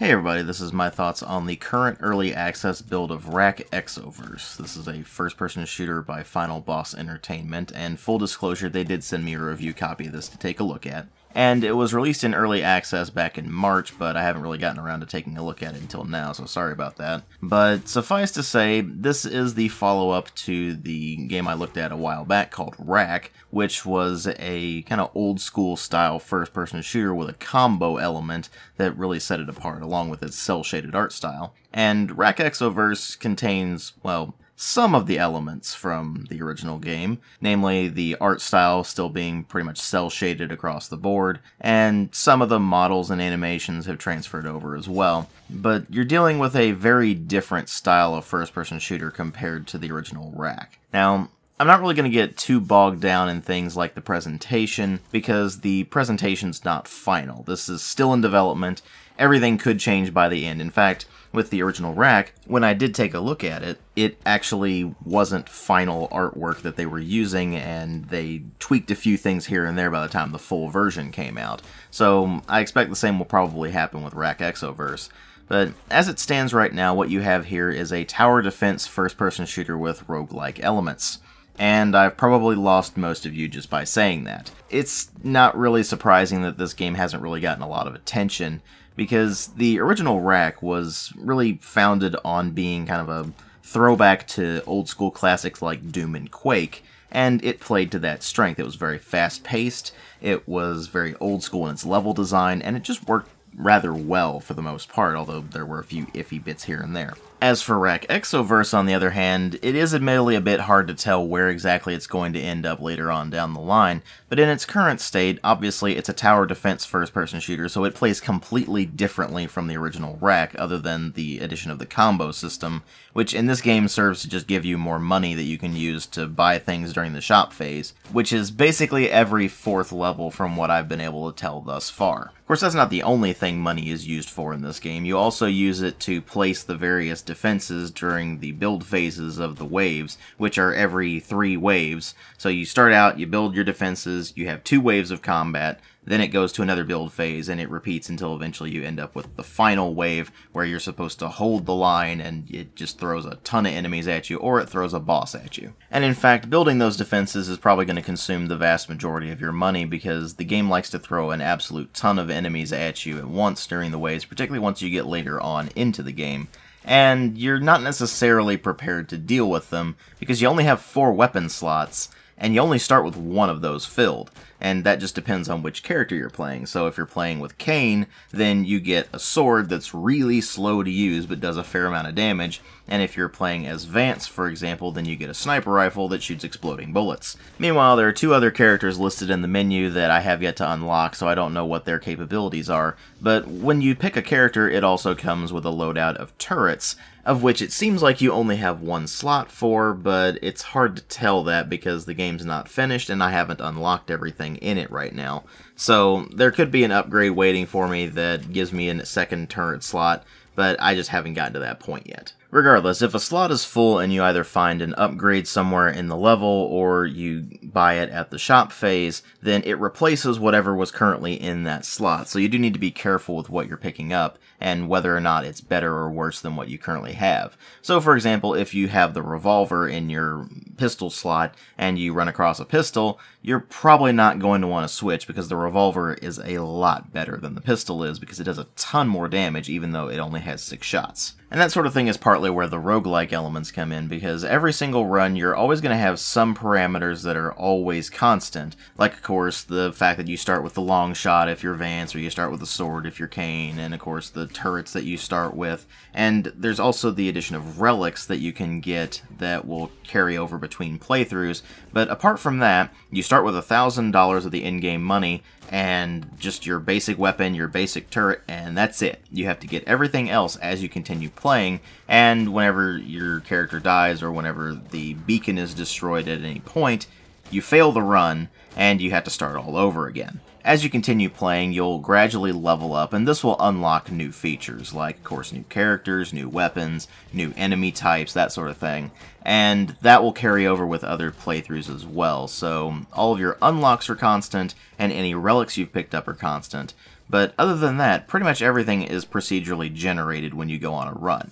Hey everybody, this is my thoughts on the current early access build of Wrack Exoverse. This is a first-person shooter by Final Boss Entertainment, and full disclosure, they did send me a review copy of this to take a look at. And it was released in early access back in March, but I haven't really gotten around to taking a look at it until now, so sorry about that. But suffice to say, this is the follow-up to the game I looked at a while back called Wrack, which was a kind of old-school style first-person shooter with a combo element that really set it apart, along with its cel-shaded art style. And Wrack Exoverse contains, well, some of the elements from the original game, namely the art style still being pretty much cel-shaded across the board, and some of the models and animations have transferred over as well. But you're dealing with a very different style of first-person shooter compared to the original Wrack. Now, I'm not really going to get too bogged down in things like the presentation, because the presentation's not final. This is still in development. Everything could change by the end. In fact, with the original Wrack, when I did take a look at it, it actually wasn't final artwork that they were using, and they tweaked a few things here and there by the time the full version came out. So I expect the same will probably happen with Wrack Exoverse. But as it stands right now, what you have here is a tower defense first-person shooter with roguelike elements. And I've probably lost most of you just by saying that. It's not really surprising that this game hasn't really gotten a lot of attention, because the original Wrack was really founded on being kind of a throwback to old school classics like Doom and Quake, and it played to that strength. It was very fast-paced, it was very old school in its level design, and it just worked rather well for the most part, although there were a few iffy bits here and there. As for Wrack Exoverse, on the other hand, it is admittedly a bit hard to tell where exactly it's going to end up later on down the line, but in its current state, obviously it's a tower defense first-person shooter, so it plays completely differently from the original Wrack, other than the addition of the combo system, which in this game serves to just give you more money that you can use to buy things during the shop phase, which is basically every fourth level from what I've been able to tell thus far. Of course, that's not the only thing money is used for in this game. You also use it to place the various defenses during the build phases of the waves, which are every 3 waves. So you start out, you build your defenses, you have 2 waves of combat, then it goes to another build phase, and it repeats until eventually you end up with the final wave, where you're supposed to hold the line, and it just throws a ton of enemies at you, or it throws a boss at you. And in fact, building those defenses is probably going to consume the vast majority of your money, because the game likes to throw an absolute ton of enemies at you at once during the waves, particularly once you get later on into the game. And you're not necessarily prepared to deal with them, because you only have 4 weapon slots, and you only start with 1 of those filled, and that just depends on which character you're playing. So if you're playing with Cain, then you get a sword that's really slow to use but does a fair amount of damage, and if you're playing as Vance, for example, then you get a sniper rifle that shoots exploding bullets. Meanwhile, there are 2 other characters listed in the menu that I have yet to unlock, so I don't know what their capabilities are, but when you pick a character, it also comes with a loadout of turrets, of which it seems like you only have 1 slot for, but it's hard to tell that because the game's not finished and I haven't unlocked everything in it right now. So there could be an upgrade waiting for me that gives me a second turret slot, but I just haven't gotten to that point yet. Regardless, if a slot is full and you either find an upgrade somewhere in the level or you buy it at the shop phase, then it replaces whatever was currently in that slot. So you do need to be careful with what you're picking up and whether or not it's better or worse than what you currently have. So for example, if you have the revolver in your pistol slot and you run across a pistol, you're probably not going to want to switch because the revolver is a lot better than the pistol is because it does a ton more damage even though it only has 6 shots. And that sort of thing is partly where the roguelike elements come in, because every single run you're always going to have some parameters that are always constant, like of course the fact that you start with the long shot if you're Vance, or you start with the sword if you're Cain, and of course the turrets that you start with, and there's also the addition of relics that you can get that will carry over between playthroughs, but apart from that, you start with $1,000 of the in-game money, and just your basic weapon, your basic turret, and that's it. You have to get everything else as you continue playing, and whenever your character dies or whenever the beacon is destroyed at any point, you fail the run, and you have to start all over again. As you continue playing, you'll gradually level up, and this will unlock new features, like, of course, new characters, new weapons, new enemy types, that sort of thing. And that will carry over with other playthroughs as well, so all of your unlocks are constant, and any relics you've picked up are constant. but other than that, pretty much everything is procedurally generated when you go on a run.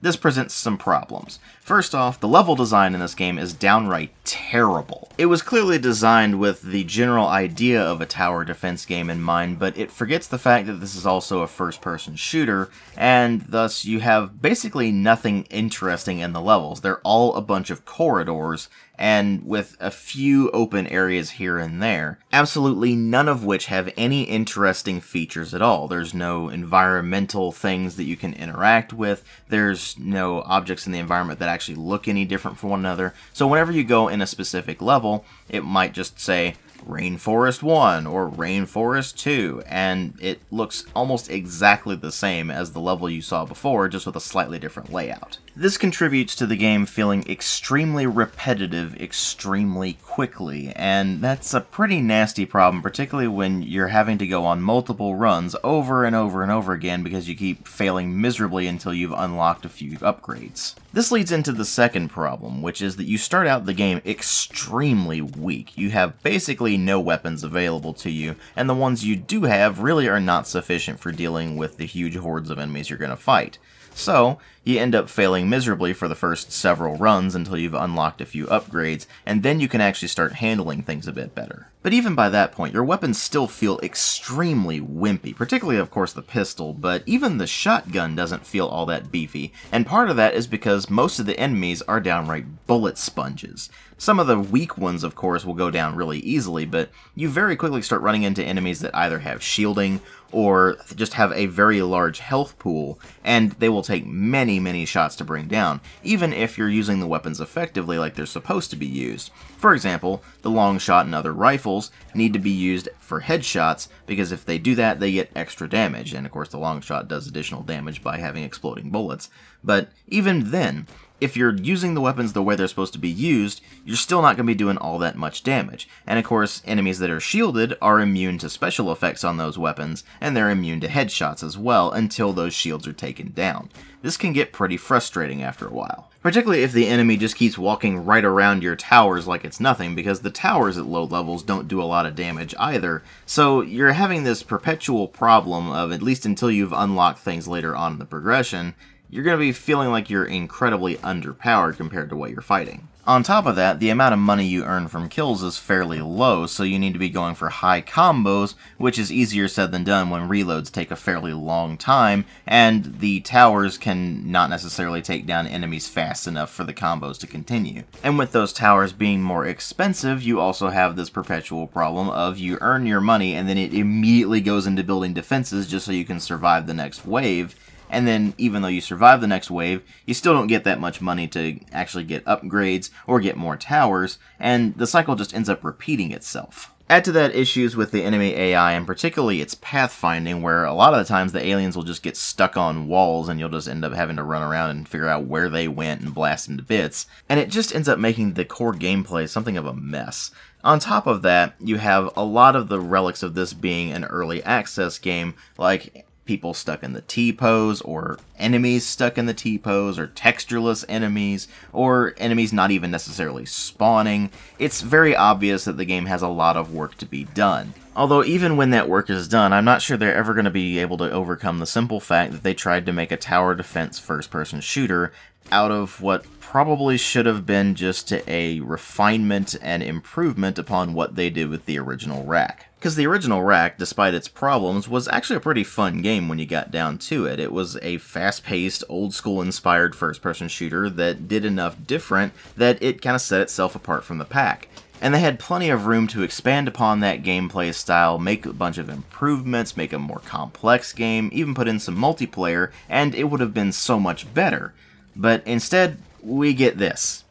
This presents some problems. First off, the level design in this game is downright terrible. It was clearly designed with the general idea of a tower defense game in mind, but it forgets the fact that this is also a first-person shooter, and thus you have basically nothing interesting in the levels. They're all a bunch of corridors, and with a few open areas here and there, absolutely none of which have any interesting features at all. There's no environmental things that you can interact with, there's no objects in the environment that actually look any different from one another, so whenever you go in a specific level, it might just say, Rainforest 1 or Rainforest 2, and it looks almost exactly the same as the level you saw before, just with a slightly different layout. This contributes to the game feeling extremely repetitive extremely quickly, and that's a pretty nasty problem, particularly when you're having to go on multiple runs over and over and over again because you keep failing miserably until you've unlocked a few upgrades. This leads into the second problem, which is that you start out the game extremely weak. You have basically no weapons available to you, and the ones you do have really are not sufficient for dealing with the huge hordes of enemies you're going to fight. So, you end up failing miserably for the first several runs until you've unlocked a few upgrades, and then you can actually start handling things a bit better. But even by that point, your weapons still feel extremely wimpy, particularly of course the pistol, but even the shotgun doesn't feel all that beefy, and part of that is because most of the enemies are downright bullet sponges. Some of the weak ones, of course, will go down really easily, but you very quickly start running into enemies that either have shielding or just have a very large health pool, and they will take many shots to bring down, even if you're using the weapons effectively like they're supposed to be used. For example, the long shot and other rifles need to be used for headshots, because if they do that, they get extra damage, and of course the long shot does additional damage by having exploding bullets. But even then, if you're using the weapons the way they're supposed to be used, you're still not going to be doing all that much damage. And of course, enemies that are shielded are immune to special effects on those weapons, and they're immune to headshots as well until those shields are taken down. This can get pretty frustrating after a while. Particularly if the enemy just keeps walking right around your towers like it's nothing, because the towers at low levels don't do a lot of damage either, so you're having this perpetual problem of, at least until you've unlocked things later on in the progression, you're going to be feeling like you're incredibly underpowered compared to what you're fighting. On top of that, the amount of money you earn from kills is fairly low, so you need to be going for high combos, which is easier said than done when reloads take a fairly long time, and the towers can not necessarily take down enemies fast enough for the combos to continue. And with those towers being more expensive, you also have this perpetual problem of you earn your money and then it immediately goes into building defenses just so you can survive the next wave. And then, even though you survive the next wave, you still don't get that much money to actually get upgrades or get more towers, and the cycle just ends up repeating itself. Add to that issues with the enemy AI, and particularly its pathfinding, where a lot of the times the aliens will just get stuck on walls and you'll just end up having to run around and figure out where they went and blast into bits, and it just ends up making the core gameplay something of a mess. On top of that, you have a lot of the relics of this being an early access game, like people stuck in the T-pose, or enemies stuck in the T-pose, or textureless enemies, or enemies not even necessarily spawning. It's very obvious that the game has a lot of work to be done. Although even when that work is done, I'm not sure they're ever going to be able to overcome the simple fact that they tried to make a tower defense first-person shooter out of what probably should have been just a refinement and improvement upon what they did with the original Wrack. Because the original Wrack, despite its problems, was actually a pretty fun game when you got down to it. It was a fast-paced, old-school-inspired first-person shooter that did enough different that it kind of set itself apart from the pack. And they had plenty of room to expand upon that gameplay style, make a bunch of improvements, make a more complex game, even put in some multiplayer, and it would have been so much better. But instead, we get this.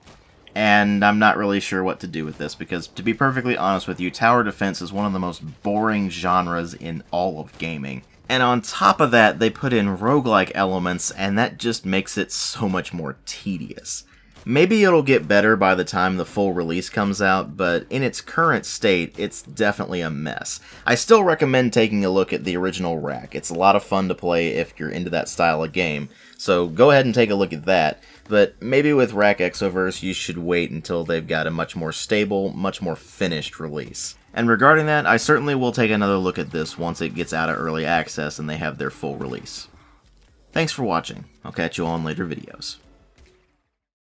And I'm not really sure what to do with this, because to be perfectly honest with you, tower defense is one of the most boring genres in all of gaming. And on top of that, they put in roguelike elements, and that just makes it so much more tedious. Maybe it'll get better by the time the full release comes out, but in its current state, it's definitely a mess. I still recommend taking a look at the original Wrack. It's a lot of fun to play if you're into that style of game, so go ahead and take a look at that. But maybe with Wrack Exoverse, you should wait until they've got a much more stable, much more finished release. And regarding that, I certainly will take another look at this once it gets out of early access and they have their full release. Thanks for watching. I'll catch you all in later videos.